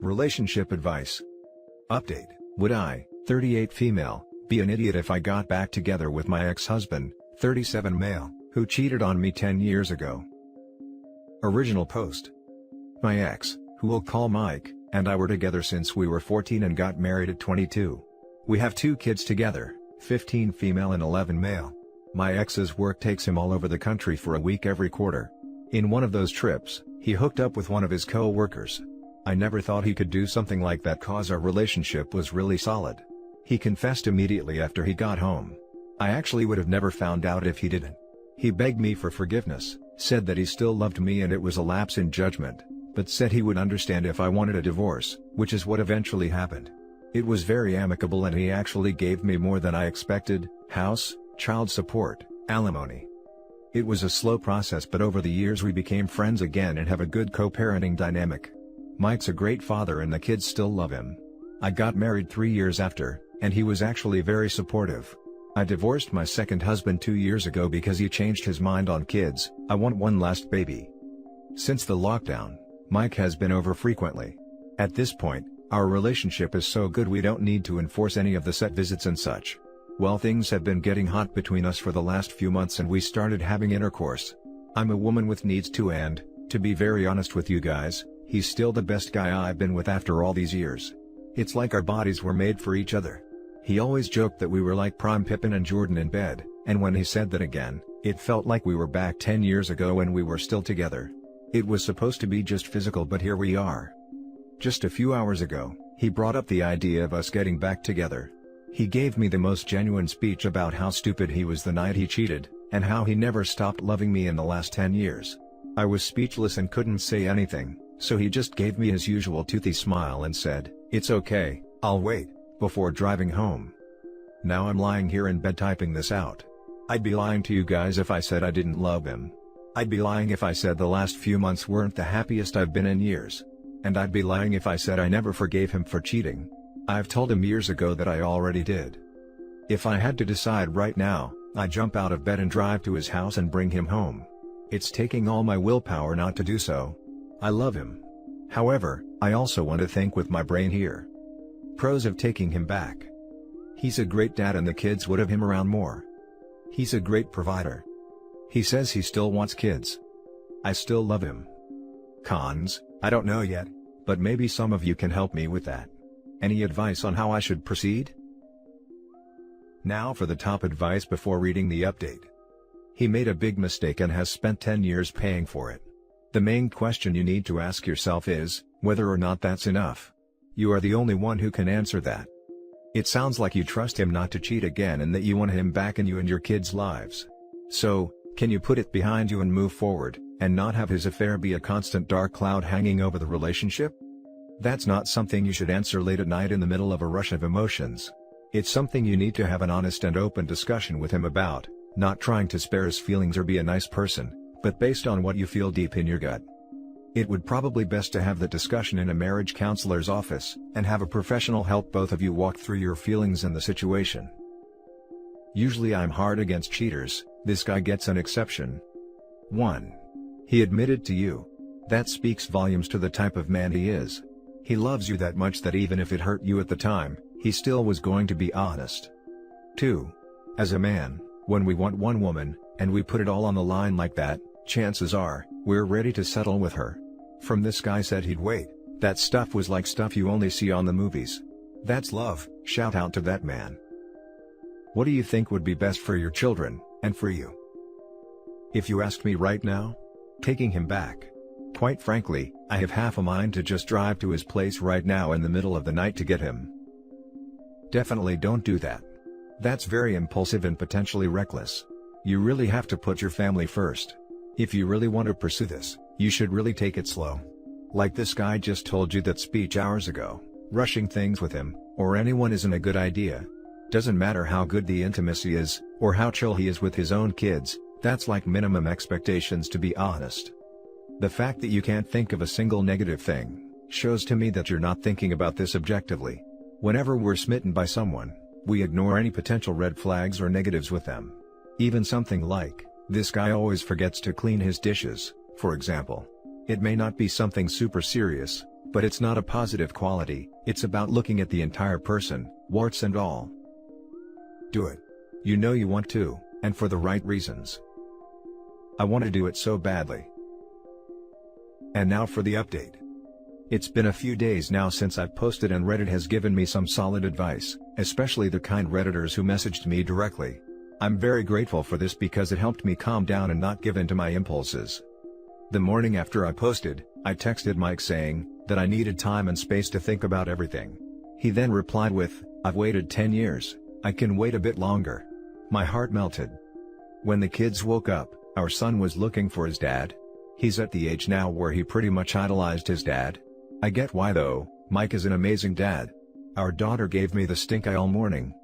Relationship advice. Update. Would I, 38 female, be an idiot if I got back together with my ex-husband, 37 male, who cheated on me 10 years ago? Original post. My ex, who we'll call Mike, and I were together since we were 14 and got married at 22. We have 2 kids together, 15 female and 11 male. My ex's work takes him all over the country for a week every quarter. In one of those trips, he hooked up with one of his co-workers. I never thought he could do something like that cause our relationship was really solid. He confessed immediately after he got home. I actually would have never found out if he didn't. He begged me for forgiveness, said that he still loved me and it was a lapse in judgment, but said he would understand if I wanted a divorce, which is what eventually happened. It was very amicable and he actually gave me more than I expected: house, child support, alimony. It was a slow process, but over the years we became friends again and have a good co-parenting dynamic. Mike's a great father and the kids still love him. I got married 3 years after, and he was actually very supportive. I divorced my second husband 2 years ago because he changed his mind on kids. I want one last baby. Since the lockdown, Mike has been over frequently. At this point, our relationship is so good we don't need to enforce any of the set visits and such. Well, things have been getting hot between us for the last few months and we started having intercourse. I'm a woman with needs too, and, to be very honest with you guys, he's still the best guy I've been with after all these years. It's like our bodies were made for each other. He always joked that we were like prime Pippen and Jordan in bed, and when he said that again, it felt like we were back 10 years ago when we were still together. It was supposed to be just physical, but here we are. Just a few hours ago, he brought up the idea of us getting back together. He gave me the most genuine speech about how stupid he was the night he cheated, and how he never stopped loving me in the last 10 years. I was speechless and couldn't say anything, so he just gave me his usual toothy smile and said, "It's okay, I'll wait," before driving home. Now I'm lying here in bed typing this out. I'd be lying to you guys if I said I didn't love him. I'd be lying if I said the last few months weren't the happiest I've been in years. And I'd be lying if I said I never forgave him for cheating. I've told him years ago that I already did. If I had to decide right now, I'd jump out of bed and drive to his house and bring him home. It's taking all my willpower not to do so. I love him. However, I also want to think with my brain here. Pros of taking him back. He's a great dad and the kids would have him around more. He's a great provider. He says he still wants kids. I still love him. Cons, I don't know yet, but maybe some of you can help me with that. Any advice on how I should proceed? Now for the top advice before reading the update. He made a big mistake and has spent 10 years paying for it. The main question you need to ask yourself is, whether or not that's enough. You are the only one who can answer that. It sounds like you trust him not to cheat again and that you want him back in you and your kids' lives. So, can you put it behind you and move forward, and not have his affair be a constant dark cloud hanging over the relationship? That's not something you should answer late at night in the middle of a rush of emotions. It's something you need to have an honest and open discussion with him about, not trying to spare his feelings or be a nice person, but based on what you feel deep in your gut. It would probably best to have that discussion in a marriage counselor's office, and have a professional help both of you walk through your feelings and the situation. Usually I'm hard against cheaters, this guy gets an exception. 1. He admitted to you. That speaks volumes to the type of man he is. He loves you that much that even if it hurt you at the time, he still was going to be honest. 2. As a man, when we want one woman, and we put it all on the line like that, chances are, we're ready to settle with her. From this guy said he'd wait, that stuff was like stuff you only see on the movies. That's love, shout out to that man. What do you think would be best for your children, and for you? If you asked me right now, taking him back. Quite frankly, I have half a mind to just drive to his place right now in the middle of the night to get him. Definitely don't do that. That's very impulsive and potentially reckless. You really have to put your family first. If you really want to pursue this, you should really take it slow. Like this guy just told you that speech hours ago, rushing things with him, or anyone isn't a good idea. Doesn't matter how good the intimacy is, or how chill he is with his own kids, that's like minimum expectations, to be honest. The fact that you can't think of a single negative thing, shows to me that you're not thinking about this objectively. Whenever we're smitten by someone, we ignore any potential red flags or negatives with them. Even something like, this guy always forgets to clean his dishes, for example. It may not be something super serious, But it's not a positive quality, it's about looking at the entire person, warts and all. Do it. You know you want to, and for the right reasons. I want to do it so badly. And now for the update. It's been a few days now since I've posted and Reddit has given me some solid advice, especially the kind Redditors who messaged me directly. I'm very grateful for this because it helped me calm down and not give in to my impulses. The morning after I posted, I texted Mike saying that I needed time and space to think about everything. He then replied with, "I've waited 10 years, I can wait a bit longer." My heart melted. When the kids woke up, our son was looking for his dad. He's at the age now where he pretty much idolized his dad. I get why though, Mike is an amazing dad. Our daughter gave me the stink eye all morning.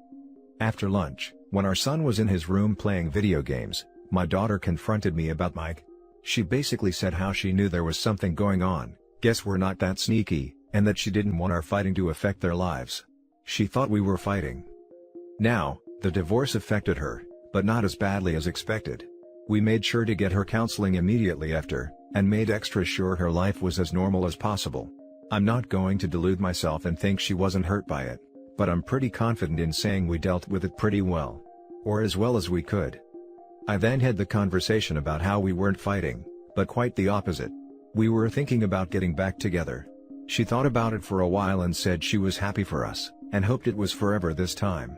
After lunch, when our son was in his room playing video games, my daughter confronted me about Mike. She basically said how she knew there was something going on, guess we're not that sneaky, and that she didn't want our fighting to affect their lives. She thought we were fighting. Now, the divorce affected her, but not as badly as expected. We made sure to get her counseling immediately after, and made extra sure her life was as normal as possible. I'm not going to delude myself and think she wasn't hurt by it, but I'm pretty confident in saying we dealt with it pretty well. Or as well as we could. I then had the conversation about how we weren't fighting, but quite the opposite. We were thinking about getting back together. She thought about it for a while and said she was happy for us, and hoped it was forever this time.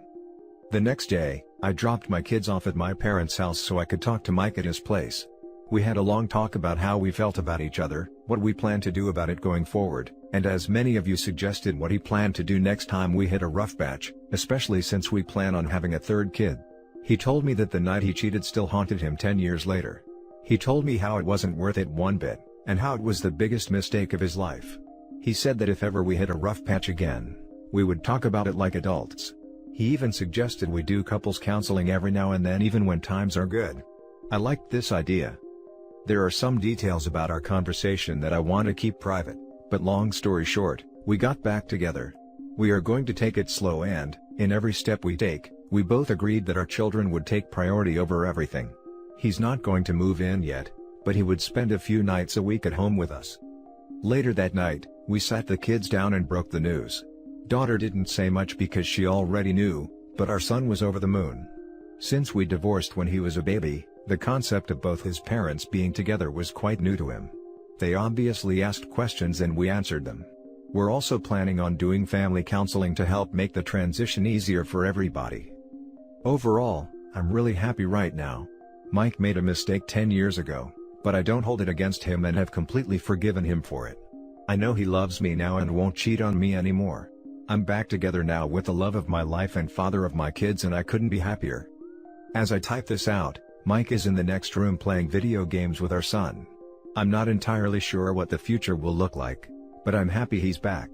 The next day, I dropped my kids off at my parents' house so I could talk to Mike at his place. We had a long talk about how we felt about each other, what we plan to do about it going forward, and as many of you suggested what he planned to do next time we hit a rough patch, especially since we plan on having a third kid. He told me that the night he cheated still haunted him 10 years later. He told me how it wasn't worth it one bit, and how it was the biggest mistake of his life. He said that if ever we hit a rough patch again, we would talk about it like adults. He even suggested we do couples counseling every now and then even when times are good. I liked this idea. There are some details about our conversation that I want to keep private, but long story short, we got back together. We are going to take it slow and, in every step we take, we both agreed that our children would take priority over everything. He's not going to move in yet, but he would spend a few nights a week at home with us. Later that night, we sat the kids down and broke the news. Daughter didn't say much because she already knew, but our son was over the moon. Since we divorced when he was a baby, the concept of both his parents being together was quite new to him. They obviously asked questions and we answered them. We're also planning on doing family counseling to help make the transition easier for everybody. Overall, I'm really happy right now. Mike made a mistake 10 years ago, but I don't hold it against him and have completely forgiven him for it. I know he loves me now and won't cheat on me anymore. I'm back together now with the love of my life and father of my kids and I couldn't be happier. As I type this out, Mike is in the next room playing video games with our son. I'm not entirely sure what the future will look like, but I'm happy he's back.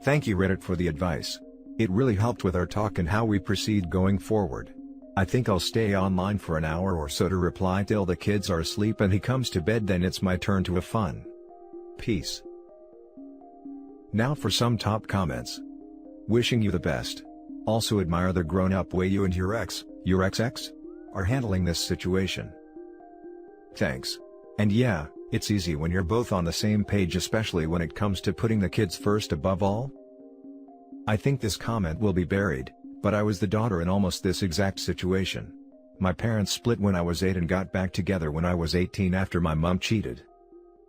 Thank you Reddit for the advice. It really helped with our talk and how we proceed going forward. I think I'll stay online for an hour or so to reply till the kids are asleep and he comes to bed, then it's my turn to have fun. Peace. Now for some top comments. Wishing you the best. Also admire the grown-up way you and your ex are handling this situation. Thanks. And yeah, it's easy when you're both on the same page, especially when it comes to putting the kids first above all. I think this comment will be buried, but I was the daughter in almost this exact situation. My parents split when I was 8 and got back together when I was 18 after my mom cheated.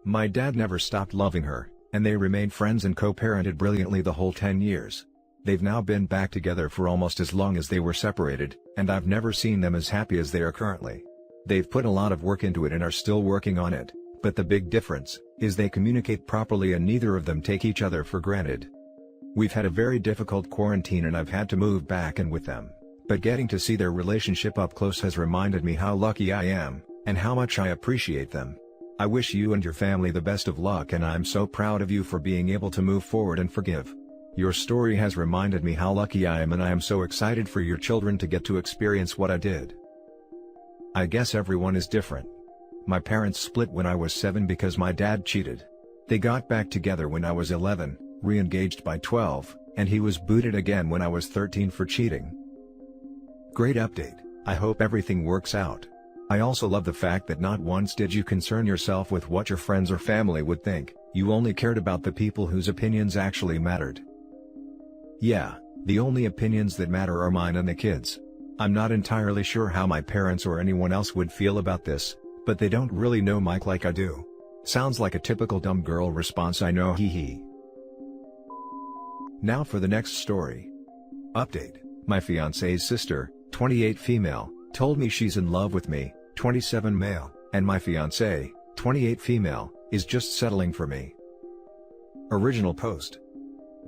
My dad never stopped loving her, and they remained friends and co-parented brilliantly the whole 10 years. They've now been back together for almost as long as they were separated, and I've never seen them as happy as they are currently. They've put a lot of work into it and are still working on it, but the big difference is they communicate properly and neither of them take each other for granted. We've had a very difficult quarantine and I've had to move back in with them, but getting to see their relationship up close has reminded me how lucky I am, and how much I appreciate them. I wish you and your family the best of luck and I'm so proud of you for being able to move forward and forgive. Your story has reminded me how lucky I am and I am so excited for your children to get to experience what I did. I guess everyone is different. My parents split when I was 7 because my dad cheated. They got back together when I was 11, re-engaged by 12, and he was booted again when I was 13 for cheating. Great update, I hope everything works out. I also love the fact that not once did you concern yourself with what your friends or family would think, you only cared about the people whose opinions actually mattered. Yeah, the only opinions that matter are mine and the kids. I'm not entirely sure how my parents or anyone else would feel about this, but they don't really know Mike like I do. Sounds like a typical dumb girl response, I know, hee hee. Now for the next story. Update: my fiance's sister, 28 female, told me she's in love with me, 27 male, and my fiance, 28 female, is just settling for me. Original post: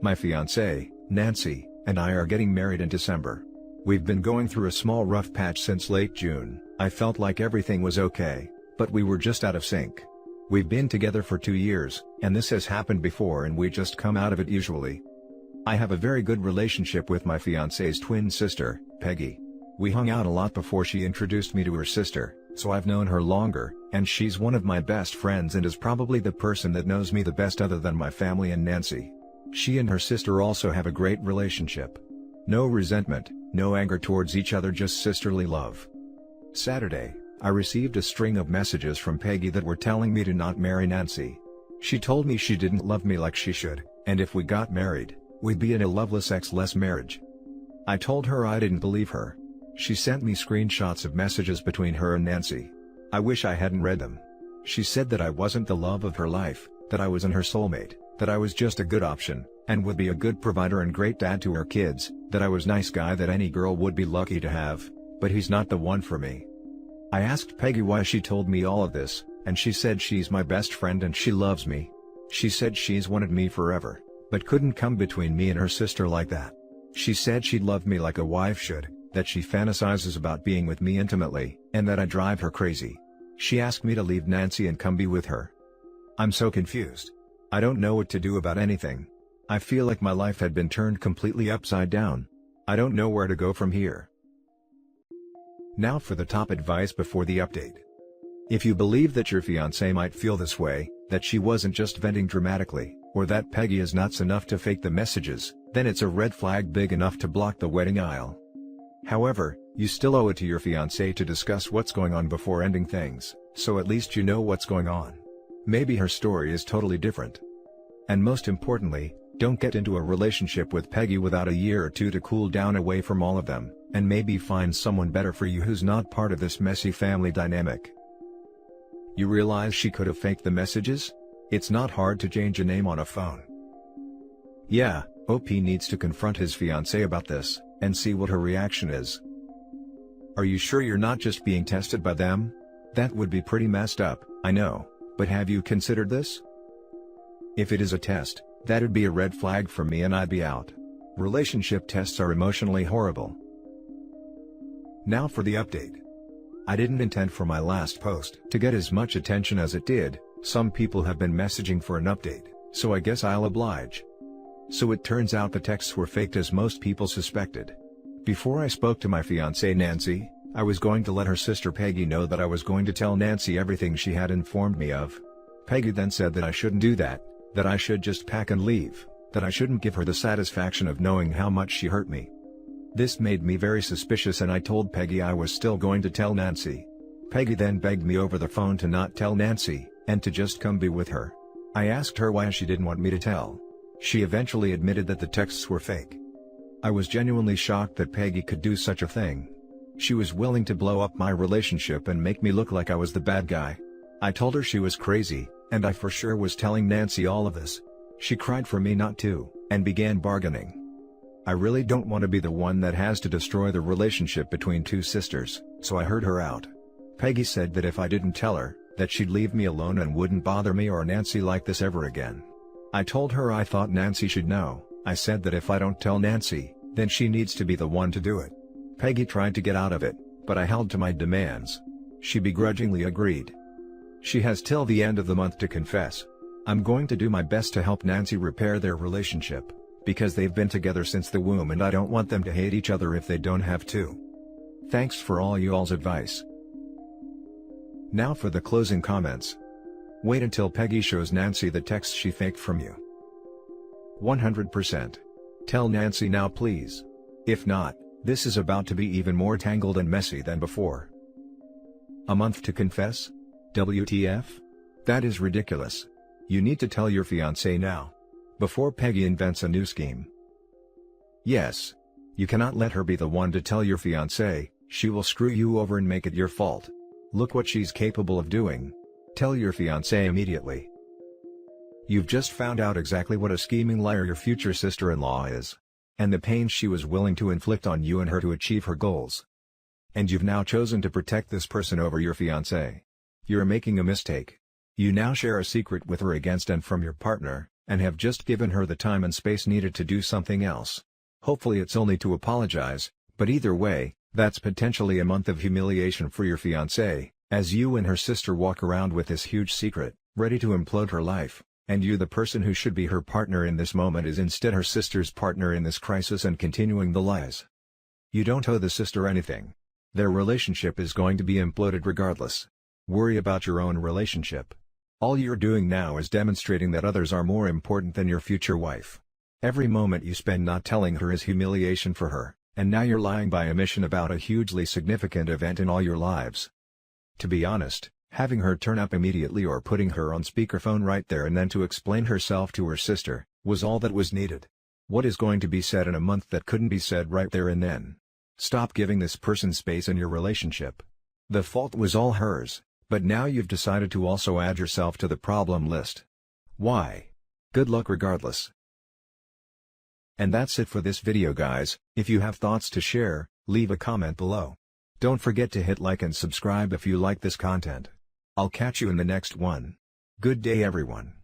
my fiance, Nancy, and I are getting married in December. We've been going through a small rough patch since late June. I felt like everything was okay, but we were just out of sync. We've been together for 2 years, and this has happened before and we just come out of it usually. I have a very good relationship with my fiance's twin sister, Peggy. We hung out a lot before she introduced me to her sister, so I've known her longer, and she's one of my best friends and is probably the person that knows me the best other than my family and Nancy. She and her sister also have a great relationship. No resentment, no anger towards each other, just sisterly love. Saturday, I received a string of messages from Peggy that were telling me to not marry Nancy. She told me she didn't love me like she should, and if we got married, we'd be in a loveless ex-less marriage. I told her I didn't believe her. She sent me screenshots of messages between her and Nancy. I wish I hadn't read them. She said that I wasn't the love of her life, that I wasn't her soulmate, that I was just a good option, and would be a good provider and great dad to her kids, that I was nice guy that any girl would be lucky to have, but he's not the one for me. I asked Peggy why she told me all of this, and she said she's my best friend and she loves me. She said she's wanted me forever, but couldn't come between me and her sister like that. She said she'd love me like a wife should, that she fantasizes about being with me intimately, and that I drive her crazy. She asked me to leave Nancy and come be with her. I'm so confused. I don't know what to do about anything. I feel like my life had been turned completely upside down. I don't know where to go from here. Now for the top advice before the update. If you believe that your fiancé might feel this way, that she wasn't just venting dramatically, or that Peggy is nuts enough to fake the messages, then it's a red flag big enough to block the wedding aisle. However, you still owe it to your fiancé to discuss what's going on before ending things, so at least you know what's going on. Maybe her story is totally different. And most importantly, don't get into a relationship with Peggy without a year or two to cool down away from all of them, and maybe find someone better for you who's not part of this messy family dynamic. You realize she could have faked the messages? It's not hard to change a name on a phone. Yeah, OP needs to confront his fiancé about this, and see what her reaction is. Are you sure you're not just being tested by them? That would be pretty messed up, I know, but have you considered this? If it is a test, that'd be a red flag for me and I'd be out. Relationship tests are emotionally horrible. Now for the update. I didn't intend for my last post to get as much attention as it did. Some people have been messaging for an update, so I guess I'll oblige. So it turns out the texts were faked as most people suspected. Before I spoke to my fiancée Nancy, I was going to let her sister Peggy know that I was going to tell Nancy everything she had informed me of. Peggy then said that I shouldn't do that I should just pack and leave, that I shouldn't give her the satisfaction of knowing how much she hurt me. This made me very suspicious and I told Peggy I was still going to tell Nancy. Peggy then begged me over the phone to not tell Nancy, and to just come be with her. I asked her why she didn't want me to tell. She eventually admitted that the texts were fake. I was genuinely shocked that Peggy could do such a thing. She was willing to blow up my relationship and make me look like I was the bad guy. I told her she was crazy, and I for sure was telling Nancy all of this. She cried for me not to, and began bargaining. I really don't want to be the one that has to destroy the relationship between two sisters, so I heard her out. Peggy said that if I didn't tell her, that she'd leave me alone and wouldn't bother me or Nancy like this ever again. I told her I thought Nancy should know. I said that if I don't tell Nancy, then she needs to be the one to do it. Peggy tried to get out of it, but I held to my demands. She begrudgingly agreed. She has till the end of the month to confess. I'm going to do my best to help Nancy repair their relationship, because they've been together since the womb and I don't want them to hate each other if they don't have to. Thanks for all you all's advice. Now for the closing comments. Wait until Peggy shows Nancy the text she faked from you. 100%. Tell Nancy now please. If not, this is about to be even more tangled and messy than before. A month to confess? WTF? That is ridiculous. You need to tell your fiancé now. Before Peggy invents a new scheme. Yes. You cannot let her be the one to tell your fiancé. She will screw you over and make it your fault. Look what she's capable of doing. Tell your fiancé immediately. You've just found out exactly what a scheming liar your future sister-in-law is. And the pain she was willing to inflict on you and her to achieve her goals. And you've now chosen to protect this person over your fiancé. You're making a mistake. You now share a secret with her against and from your partner, and have just given her the time and space needed to do something else. Hopefully it's only to apologize, but either way, that's potentially a month of humiliation for your fiancé, as you and her sister walk around with this huge secret, ready to implode her life, and you, the person who should be her partner in this moment, is instead her sister's partner in this crisis and continuing the lies. You don't owe the sister anything. Their relationship is going to be imploded regardless. Worry about your own relationship. All you're doing now is demonstrating that others are more important than your future wife. Every moment you spend not telling her is humiliation for her, and now you're lying by omission about a hugely significant event in all your lives. To be honest, having her turn up immediately or putting her on speakerphone right there and then to explain herself to her sister, was all that was needed. What is going to be said in a month that couldn't be said right there and then? Stop giving this person space in your relationship. The fault was all hers, but now you've decided to also add yourself to the problem list. Why? Good luck regardless. And that's it for this video, guys. If you have thoughts to share, leave a comment below. Don't forget to hit like and subscribe if you like this content. I'll catch you in the next one. Good day, everyone.